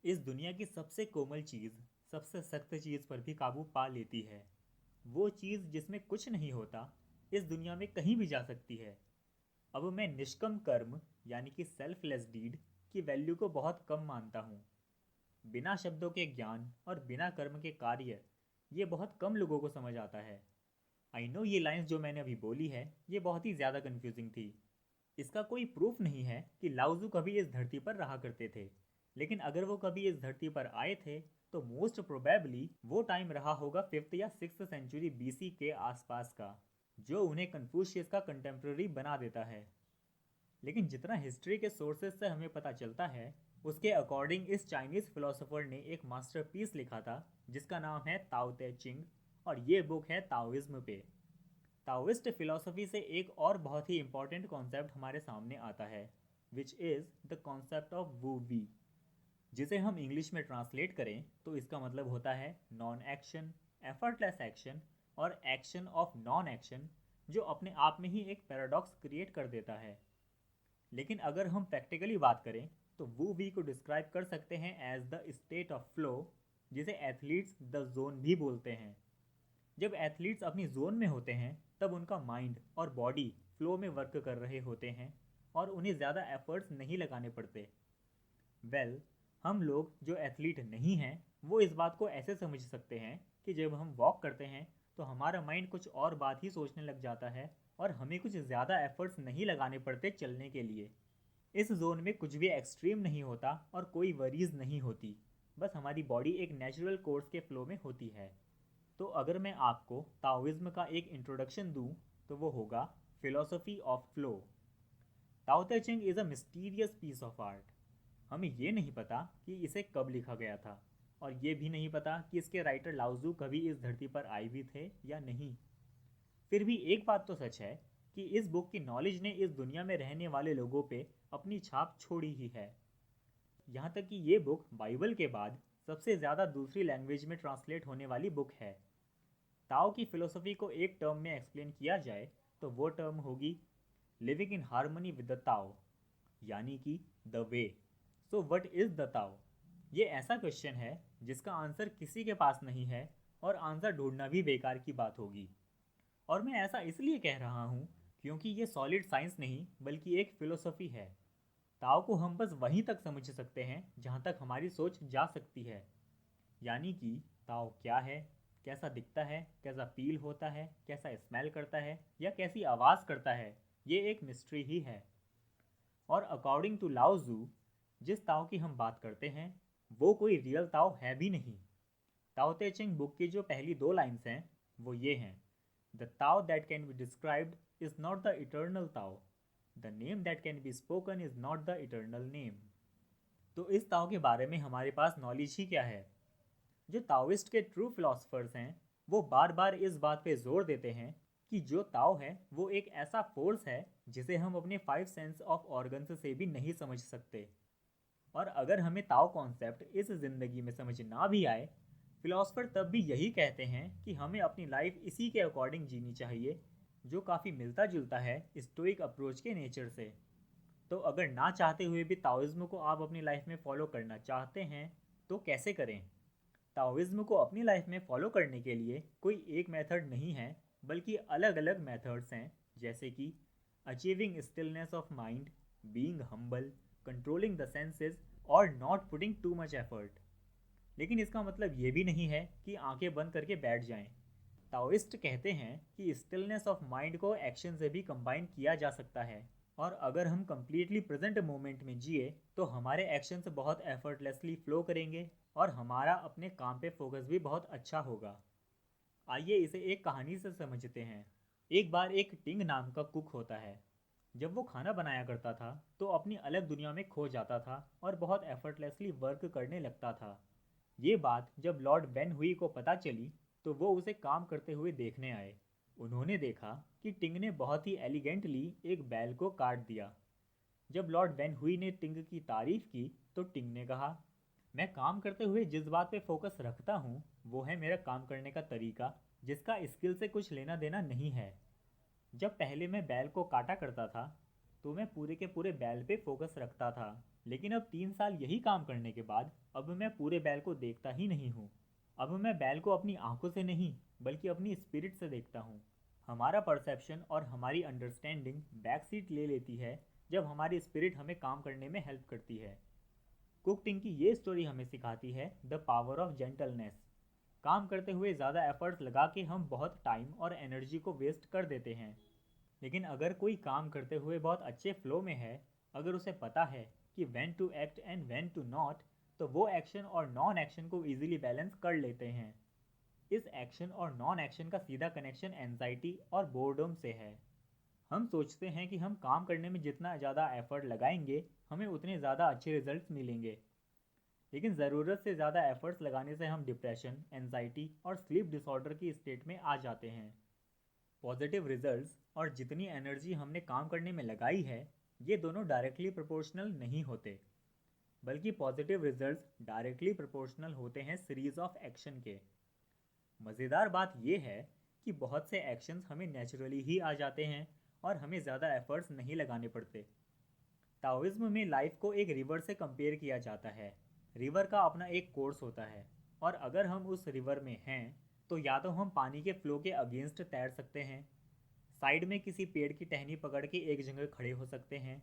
इस दुनिया की सबसे कोमल चीज़ सबसे सख्त चीज़ पर भी काबू पा लेती है। वो चीज़ जिसमें कुछ नहीं होता इस दुनिया में कहीं भी जा सकती है। अब मैं निष्कम कर्म यानी कि सेल्फलेस डीड की वैल्यू को बहुत कम मानता हूँ। बिना शब्दों के ज्ञान और बिना कर्म के कार्य, ये बहुत कम लोगों को समझ आता है। आई नो ये लाइंस जो मैंने अभी बोली है ये बहुत ही ज़्यादा कन्फ्यूजिंग थी। इसका कोई प्रूफ नहीं है कि लाओजू कभी इस धरती पर रहा करते थे, लेकिन अगर वो कभी इस धरती पर आए थे तो मोस्ट प्रोबेबली वो टाइम रहा होगा 5th या 6th सेंचुरी बीसी के आसपास का, जो उन्हें कन्फ्यूशियस का कंटेम्प्रेरी बना देता है। लेकिन जितना हिस्ट्री के सोर्सेज से हमें पता चलता है उसके अकॉर्डिंग इस चाइनीज़ फिलोसोफर ने एक मास्टरपीस लिखा था जिसका नाम है ताओ ते चिंग, और ये बुक है ताओइज्म पे। ताओइस्ट फिलॉसफी से एक और बहुत ही इंपॉर्टेंट कॉन्सेप्ट हमारे सामने आता है, which is the concept of wu wei, जिसे हम इंग्लिश में ट्रांसलेट करें तो इसका मतलब होता है नॉन एक्शन, एफर्टलेस एक्शन और एक्शन ऑफ नॉन एक्शन, जो अपने आप में ही एक पैराडॉक्स क्रिएट कर देता है। लेकिन अगर हम प्रैक्टिकली बात करें तो वू वी को डिस्क्राइब कर सकते हैं as the state of flow, जिसे एथलीट्स द जोन भी बोलते हैं। जब एथलीट्स अपनी जोन में होते हैं तब उनका माइंड और बॉडी फ्लो में वर्क कर रहे होते हैं और उन्हें ज़्यादा एफर्ट्स नहीं लगाने पड़ते। वेल, हम लोग जो एथलीट नहीं हैं वो इस बात को ऐसे समझ सकते हैं कि जब हम वॉक करते हैं तो हमारा माइंड कुछ और बात ही सोचने लग जाता है और हमें कुछ ज़्यादा एफर्ट्स नहीं लगाने पड़ते चलने के लिए। इस जोन में कुछ भी एक्सट्रीम नहीं होता और कोई वरीज नहीं होती, बस हमारी बॉडी एक नेचुरल कोर्स के फ्लो में होती है। तो अगर मैं आपको ताओइज्म का एक इंट्रोडक्शन दूं तो वो होगा philosophy of flow. Tao Te Ching is a mysterious piece of art. हमें ये नहीं पता कि इसे कब लिखा गया था, और ये भी नहीं पता कि इसके राइटर लाओजू कभी इस धरती पर आए भी थे या नहीं। फिर भी एक बात तो सच है कि इस बुक की नॉलेज ने इस दुनिया में रहने वाले लोगों पे अपनी छाप छोड़ी ही है। यहाँ तक कि ये बुक बाइबल के बाद सबसे ज़्यादा दूसरी लैंग्वेज में ट्रांसलेट होने वाली बुक है। ताओ की फिलोसफी को एक टर्म में एक्सप्लेन किया जाए तो वो टर्म होगी living in harmony with the Tao, यानी कि the way. So what is the Tao? ये ऐसा क्वेश्चन है जिसका आंसर किसी के पास नहीं है, और आंसर ढूंढना भी बेकार की बात होगी। और मैं ऐसा इसलिए कह रहा हूँ क्योंकि ये सॉलिड साइंस नहीं बल्कि एक फिलोसफी है। ताओ को हम बस वहीं तक समझ सकते हैं जहाँ तक हमारी सोच जा सकती है, यानी कि ताओ क्या है, कैसा दिखता है, कैसा फील होता है, कैसा स्मेल करता है या कैसी आवाज़ करता है, ये एक मिस्ट्री ही है। और अकॉर्डिंग टू लाओजू, जिस ताओ की हम बात करते हैं वो कोई रियल ताओ है भी नहीं। ताओ ते चिंग बुक की जो पहली दो लाइन्स हैं वो ये हैं: the Tao that can be described is not the eternal Tao, the name that can be spoken is not the eternal name. तो इस ताओ के बारे में हमारे पास नॉलेज ही क्या है? जो ताओइस्ट के ट्रू फिलोसफर्स हैं वो बार बार इस बात पे जोर देते हैं कि जो ताओ है वो एक ऐसा फोर्स है जिसे हम अपने 5 सेंस ऑफ ऑर्गन्स से भी नहीं समझ सकते। और अगर हमें ताओ कॉन्सेप्ट इस ज़िंदगी में समझ ना भी आए, फिलोसफर तब भी यही कहते हैं कि हमें अपनी लाइफ इसी के अकॉर्डिंग जीनी चाहिए, जो काफ़ी मिलता जुलता है स्टोइक अप्रोच के नेचर से। तो अगर ना चाहते हुए भी ताओइज्म को आप अपनी लाइफ में फॉलो करना चाहते हैं तो कैसे करें? ताओइज्म को अपनी लाइफ में फॉलो करने के लिए कोई एक मेथड नहीं है, बल्कि अलग अलग मेथड्स हैं, जैसे कि achieving stillness of mind, being humble, controlling the senses और not putting too much effort. लेकिन इसका मतलब ये भी नहीं है कि आंखें बंद करके बैठ जाएं। ताओइस्ट कहते हैं कि स्टिलनेस ऑफ माइंड को एक्शन से भी कंबाइन किया जा सकता है, और अगर हम कम्प्लीटली प्रेजेंट मोमेंट में जिए तो हमारे एक्शंस बहुत एफर्टलेसली फ्लो करेंगे और हमारा अपने काम पे फोकस भी बहुत अच्छा होगा। आइए इसे एक कहानी से समझते हैं। एक बार एक टिंग नाम का कुक होता है। जब वो खाना बनाया करता था तो अपनी अलग दुनिया में खो जाता था और बहुत एफर्टलेसली वर्क करने लगता था। ये बात जब लॉर्ड बेन हुई को पता चली तो वो उसे काम करते हुए देखने आए। उन्होंने देखा कि टिंग ने बहुत ही एलिगेंटली एक बैल को काट दिया। जब लॉर्ड वेन हुई ने टिंग की तारीफ की तो टिंग ने कहा, मैं काम करते हुए जिस बात पे फोकस रखता हूँ वो है मेरा काम करने का तरीका, जिसका स्किल से कुछ लेना देना नहीं है। जब पहले मैं बैल को काटा करता था तो मैं पूरे के पूरे बैल पे फोकस रखता था, लेकिन अब 3 साल यही काम करने के बाद अब मैं पूरे बैल को देखता ही नहीं हूँ। अब मैं बैल को अपनी आंखों से नहीं बल्कि अपनी स्पिरिट से देखता हूँ। हमारा परसेप्शन और हमारी अंडरस्टैंडिंग बैक सीट ले लेती है जब हमारी स्पिरिट हमें काम करने में हेल्प करती है। कुकिंग की ये स्टोरी हमें सिखाती है द पावर ऑफ जेंटलनेस। काम करते हुए ज़्यादा एफर्ट्स लगा के हम बहुत टाइम और एनर्जी को वेस्ट कर देते हैं। लेकिन अगर कोई काम करते हुए बहुत अच्छे फ्लो में है, अगर उसे पता है कि when to act and when to not, तो वो एक्शन और नॉन एक्शन को इजीली बैलेंस कर लेते हैं। इस एक्शन और नॉन एक्शन का सीधा कनेक्शन एंजाइटी और बोर्डम से है। हम सोचते हैं कि हम काम करने में जितना ज़्यादा एफर्ट लगाएंगे हमें उतने ज़्यादा अच्छे रिजल्ट्स मिलेंगे, लेकिन ज़रूरत से ज़्यादा एफर्ट्स लगाने से हम डिप्रेशन, एंजाइटी और स्लीप डिसऑर्डर की स्टेट में आ जाते हैं। पॉजिटिव रिजल्ट्स और जितनी एनर्जी हमने काम करने में लगाई है, ये दोनों डायरेक्टली प्रोपोर्शनल नहीं होते, बल्कि पॉजिटिव रिजल्ट्स डायरेक्टली प्रोपोर्शनल होते हैं सीरीज ऑफ एक्शन के। मज़ेदार बात यह है कि बहुत से एक्शंस हमें नेचुरली ही आ जाते हैं और हमें ज़्यादा एफर्ट्स नहीं लगाने पड़ते। ताओइज्म में लाइफ को एक रिवर से कंपेयर किया जाता है। रिवर का अपना एक कोर्स होता है, और अगर हम उस रिवर में हैं तो या तो हम पानी के फ्लो के अगेंस्ट तैर सकते हैं, साइड में किसी पेड़ की टहनी पकड़ के एक जगह खड़े हो सकते हैं,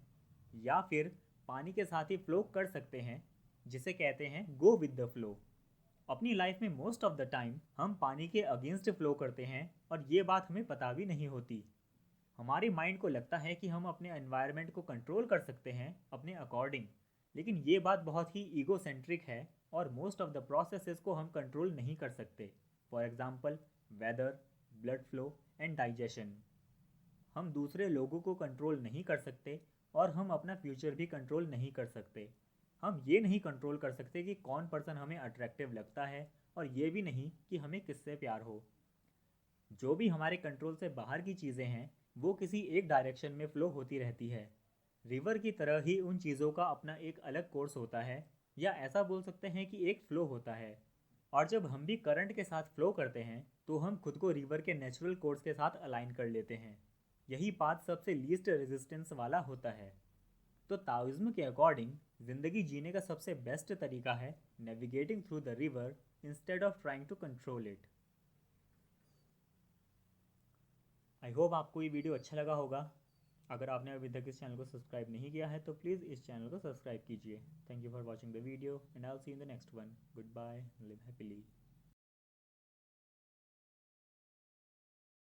या फिर पानी के साथ ही फ्लो कर सकते हैं, जिसे कहते हैं गो विद द फ्लो। अपनी लाइफ में मोस्ट ऑफ द टाइम हम पानी के अगेंस्ट फ्लो करते हैं और ये बात हमें पता भी नहीं होती। हमारे माइंड को लगता है कि हम अपने एनवायरनमेंट को कंट्रोल कर सकते हैं अपने अकॉर्डिंग, लेकिन ये बात बहुत ही ईगो सेंट्रिक है और मोस्ट ऑफ द प्रोसेसेस को हम कंट्रोल नहीं कर सकते। For example weather, blood flow and digestion. हम दूसरे लोगों को कंट्रोल नहीं कर सकते और हम अपना फ्यूचर भी कंट्रोल नहीं कर सकते। हम ये नहीं कंट्रोल कर सकते कि कौन पर्सन हमें अट्रैक्टिव लगता है, और ये भी नहीं कि हमें किससे प्यार हो। जो भी हमारे कंट्रोल से बाहर की चीज़ें हैं वो किसी एक डायरेक्शन में फ़्लो होती रहती है। रिवर की तरह ही उन चीज़ों का अपना एक अलग कोर्स होता है, या ऐसा बोल सकते हैं कि एक फ़्लो होता है। और जब हम भी करंट के साथ फ़्लो करते हैं तो हम खुद को रिवर के नेचुरल कोर्स के साथ अलाइन कर लेते हैं। यही पाथ सबसे लीस्ट रेजिस्टेंस वाला होता है। तो ताओइज्म के अकॉर्डिंग ज़िंदगी जीने का सबसे बेस्ट तरीका है navigating through the river instead of trying to control it. I hope आपको ये वीडियो अच्छा लगा होगा। अगर आपने अभी तक इस चैनल को सब्सक्राइब नहीं किया है तो प्लीज़ इस चैनल को सब्सक्राइब कीजिए। Thank you for watching the video and I will see you in the next one. Good bye, live happily.